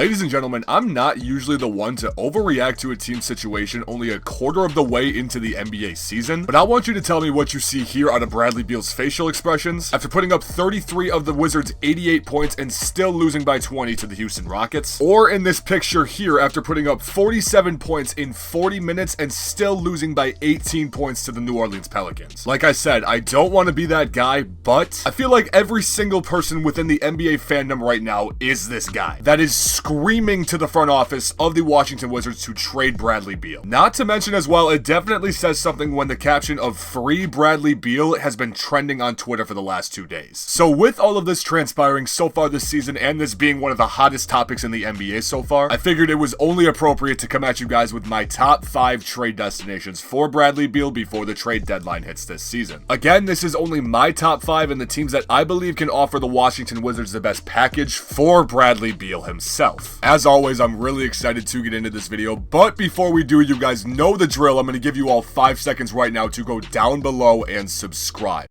Ladies and gentlemen, I'm not usually the one to overreact to a team situation only a quarter of the way into the NBA season, but I want you to tell me what you see here out of Bradley Beal's facial expressions after putting up 33 of the Wizards' 88 points and still losing by 20 to the Houston Rockets, or in this picture here after putting up 47 points in 40 minutes and still losing by 18 points to the New Orleans Pelicans. Like I said, I don't want to be that guy, but I feel like every single person within the NBA fandom right now is this guy that is screaming to the front office of the Washington Wizards to trade Bradley Beal. Not to mention as well, it definitely says something when the caption of "Free Bradley Beal" has been trending on Twitter for the last 2 days. So with all of this transpiring so far this season and this being one of the hottest topics in the NBA so far, I figured it was only appropriate to come at you guys with my top 5 trade destinations for Bradley Beal before the trade deadline hits this season. Again, this is only my top 5 and the teams that I believe can offer the Washington Wizards the best package for Bradley Beal himself. As always, I'm really excited to get into this video, but before we do, you guys know the drill. I'm going to give you all 5 seconds right now to go down below and subscribe.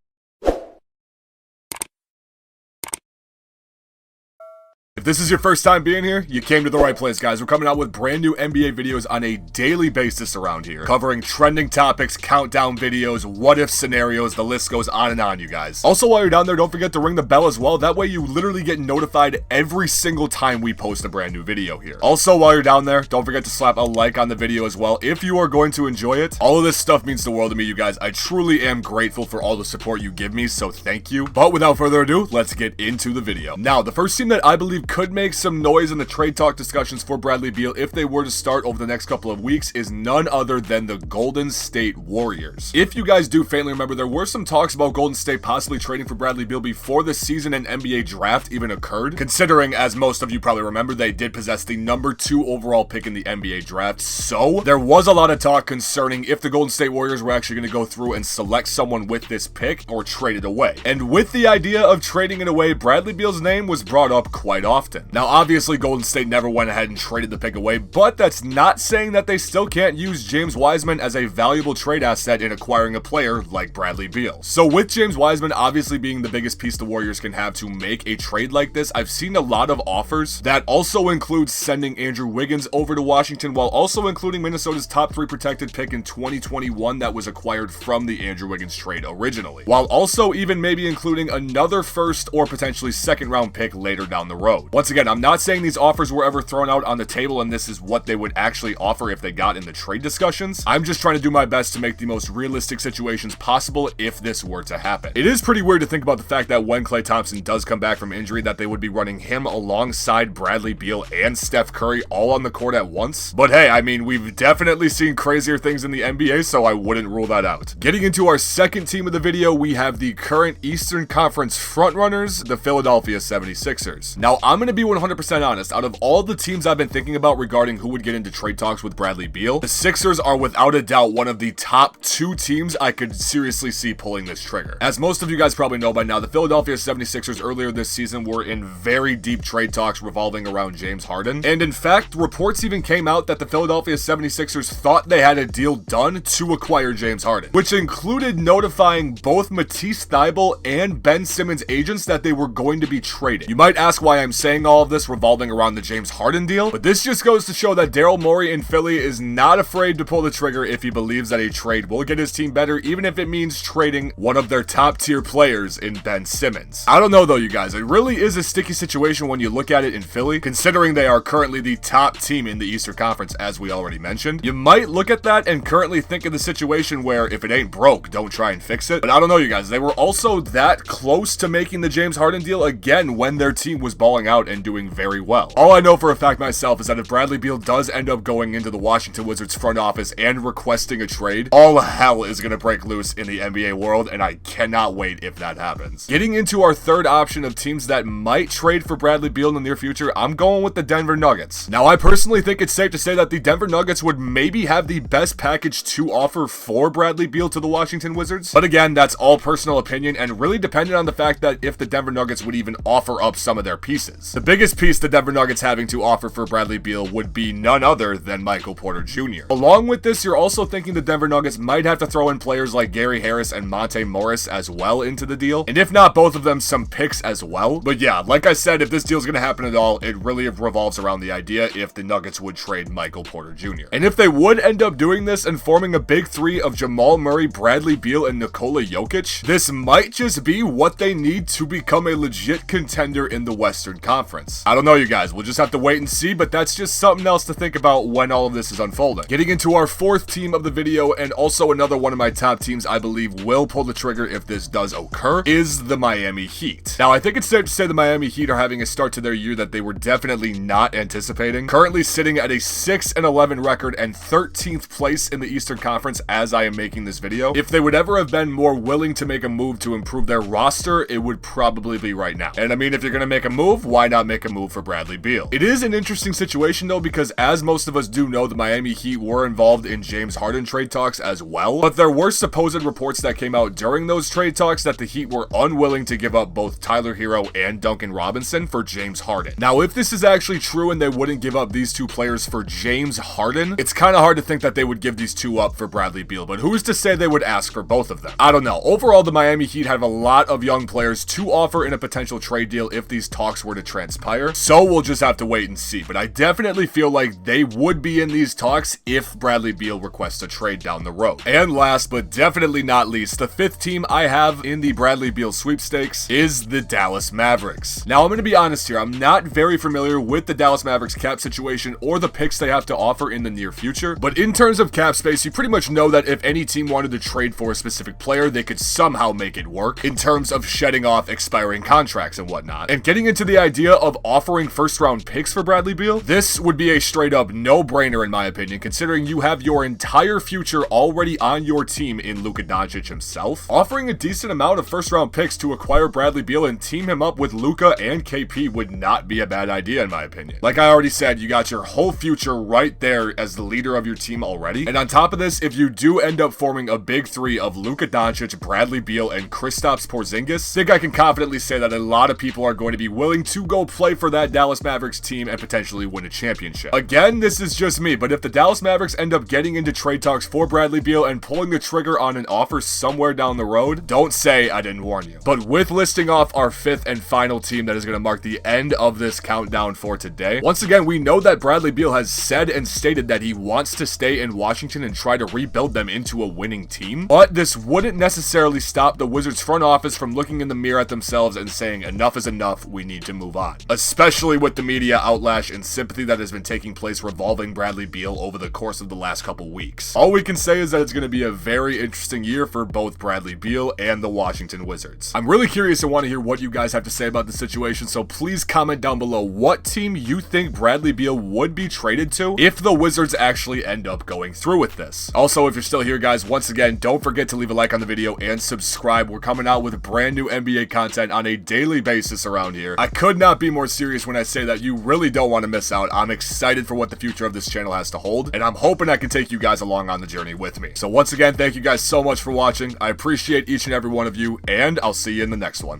If this is your first time being here, you came to the right place, guys. We're coming out with brand new NBA videos on a daily basis around here, covering trending topics, countdown videos, what-if scenarios, the list goes on and on, you guys. Also, while you're down there, don't forget to ring the bell as well. That way you literally get notified every single time we post a brand new video here. Also, while you're down there, don't forget to slap a like on the video as well if you are going to enjoy it. All of this stuff means the world to me, you guys. I truly am grateful for all the support you give me, so thank you. But without further ado, let's get into the video. Now, the first team that I believe could make some noise in the trade talk discussions for Bradley Beal if they were to start over the next couple of weeks is none other than the Golden State Warriors. If you guys do faintly remember, there were some talks about Golden State possibly trading for Bradley Beal before the season and NBA draft even occurred, considering, as most of you probably remember, they did possess the number 2 overall pick in the NBA draft. So there was a lot of talk concerning if the Golden State Warriors were actually going to go through and select someone with this pick or trade it away. And with the idea of trading it away, Bradley Beal's name was brought up quite often. Now, obviously, Golden State never went ahead and traded the pick away, but that's not saying that they still can't use James Wiseman as a valuable trade asset in acquiring a player like Bradley Beal. So with James Wiseman obviously being the biggest piece the Warriors can have to make a trade like this, I've seen a lot of offers that also include sending Andrew Wiggins over to Washington while also including Minnesota's top 3 protected pick in 2021 that was acquired from the Andrew Wiggins trade originally, while also even maybe including another first or potentially second round pick later down the road. Once again, I'm not saying these offers were ever thrown out on the table and this is what they would actually offer if they got in the trade discussions. I'm just trying to do my best to make the most realistic situations possible if this were to happen. It is pretty weird to think about the fact that when Klay Thompson does come back from injury that they would be running him alongside Bradley Beal and Steph Curry all on the court at once. But hey, I mean, we've definitely seen crazier things in the NBA, so I wouldn't rule that out. Getting into our second team of the video, we have the current Eastern Conference frontrunners, the Philadelphia 76ers. Now, I'm going to be 100% honest, out of all the teams I've been thinking about regarding who would get into trade talks with Bradley Beal, the Sixers are without a doubt one of the top 2 teams I could seriously see pulling this trigger. As most of you guys probably know by now, the Philadelphia 76ers earlier this season were in very deep trade talks revolving around James Harden, and in fact, reports even came out that the Philadelphia 76ers thought they had a deal done to acquire James Harden, which included notifying both Matisse Thybulle and Ben Simmons agents that they were going to be traded. You might ask why I'm saying all of this revolving around the James Harden deal, but this just goes to show that Daryl Morey in Philly is not afraid to pull the trigger if he believes that a trade will get his team better, even if it means trading one of their top tier players in Ben Simmons. I don't know though, you guys, it really is a sticky situation when you look at it in Philly, considering they are currently the top team in the Eastern Conference, as we already mentioned. You might look at that and currently think of the situation where if it ain't broke, don't try and fix it. But I don't know, you guys, they were also that close to making the James Harden deal again when their team was balling out and doing very well. All I know for a fact myself is that if Bradley Beal does end up going into the Washington Wizards front office and requesting a trade, all hell is going to break loose in the NBA world, and I cannot wait if that happens. Getting into our third option of teams that might trade for Bradley Beal in the near future, I'm going with the Denver Nuggets. Now, I personally think it's safe to say that the Denver Nuggets would maybe have the best package to offer for Bradley Beal to the Washington Wizards, but again, that's all personal opinion and really dependent on the fact that if the Denver Nuggets would even offer up some of their pieces. Pelicans. The biggest piece the Denver Nuggets having to offer for Bradley Beal would be none other than Michael Porter Jr. Along with this, you're also thinking the Denver Nuggets might have to throw in players like Gary Harris and Monte Morris as well into the deal, and if not both of them, some picks as well. But yeah, like I said, if this deal's gonna happen at all, it really revolves around the idea if the Nuggets would trade Michael Porter Jr. And if they would end up doing this and forming a big three of Jamal Murray, Bradley Beal, and Nikola Jokic, this might just be what they need to become a legit contender in the Western Conference. I don't know, you guys, we'll just have to wait and see, but that's just something else to think about when all of this is unfolding. Getting into our fourth team of the video, and also another one of my top teams I believe will pull the trigger if this does occur, is the Miami Heat. Now, I think it's safe to say the Miami Heat are having a start to their year that they were definitely not anticipating. Currently sitting at a 6-11 record and 13th place in the Eastern Conference as I am making this video. If they would ever have been more willing to make a move to improve their roster, it would probably be right now. And I mean, if you're going to make a move, why not make a move for Bradley Beal? It is an interesting situation though, because as most of us do know, the Miami Heat were involved in James Harden trade talks as well, but there were supposed reports that came out during those trade talks that the Heat were unwilling to give up both Tyler Hero and Duncan Robinson for James Harden. Now, if this is actually true and they wouldn't give up these two players for James Harden, it's kind of hard to think that they would give these two up for Bradley Beal, but who's to say they would ask for both of them? I don't know. Overall, the Miami Heat have a lot of young players to offer in a potential trade deal if these talks were to transpire, so we'll just have to wait and see, but I definitely feel like they would be in these talks if Bradley Beal requests a trade down the road. And last but definitely not least, the fifth team I have in the Bradley Beal sweepstakes is the Dallas Mavericks. Now, I'm going to be honest here, I'm not very familiar with the Dallas Mavericks cap situation or the picks they have to offer in the near future, but in terms of cap space, you pretty much know that if any team wanted to trade for a specific player, they could somehow make it work in terms of shedding off expiring contracts and whatnot. And getting into the idea of offering first-round picks for Bradley Beal, this would be a straight-up no-brainer in my opinion, considering you have your entire future already on your team in Luka Doncic himself. Offering a decent amount of first-round picks to acquire Bradley Beal and team him up with Luka and KP would not be a bad idea in my opinion. Like I already said, you got your whole future right there as the leader of your team already. And on top of this, if you do end up forming a big three of Luka Doncic, Bradley Beal, and Kristaps Porzingis, I think I can confidently say that a lot of people are going to be willing to go play for that Dallas Mavericks team and potentially win a championship. Again, this is just me, but if the Dallas Mavericks end up getting into trade talks for Bradley Beal and pulling the trigger on an offer somewhere down the road, don't say I didn't warn you. But with listing off our fifth and final team that is going to mark the end of this countdown for today, once again, we know that Bradley Beal has said and stated that he wants to stay in Washington and try to rebuild them into a winning team, but this wouldn't necessarily stop the Wizards front office from looking in the mirror at themselves and saying enough is enough, we need to move on. Especially with the media outlash and sympathy that has been taking place revolving Bradley Beal over the course of the last couple weeks. All we can say is that it's going to be a very interesting year for both Bradley Beal and the Washington Wizards. I'm really curious and want to hear what you guys have to say about the situation, so please comment down below what team you think Bradley Beal would be traded to if the Wizards actually end up going through with this. Also, if you're still here, guys, once again, don't forget to leave a like on the video and subscribe. We're coming out with brand new NBA content on a daily basis around here. I could not be more serious when I say that you really don't want to miss out. I'm excited for what the future of this channel has to hold, and I'm hoping I can take you guys along on the journey with me. So once again, thank you guys so much for watching. I appreciate each and every one of you, and I'll see you in the next one.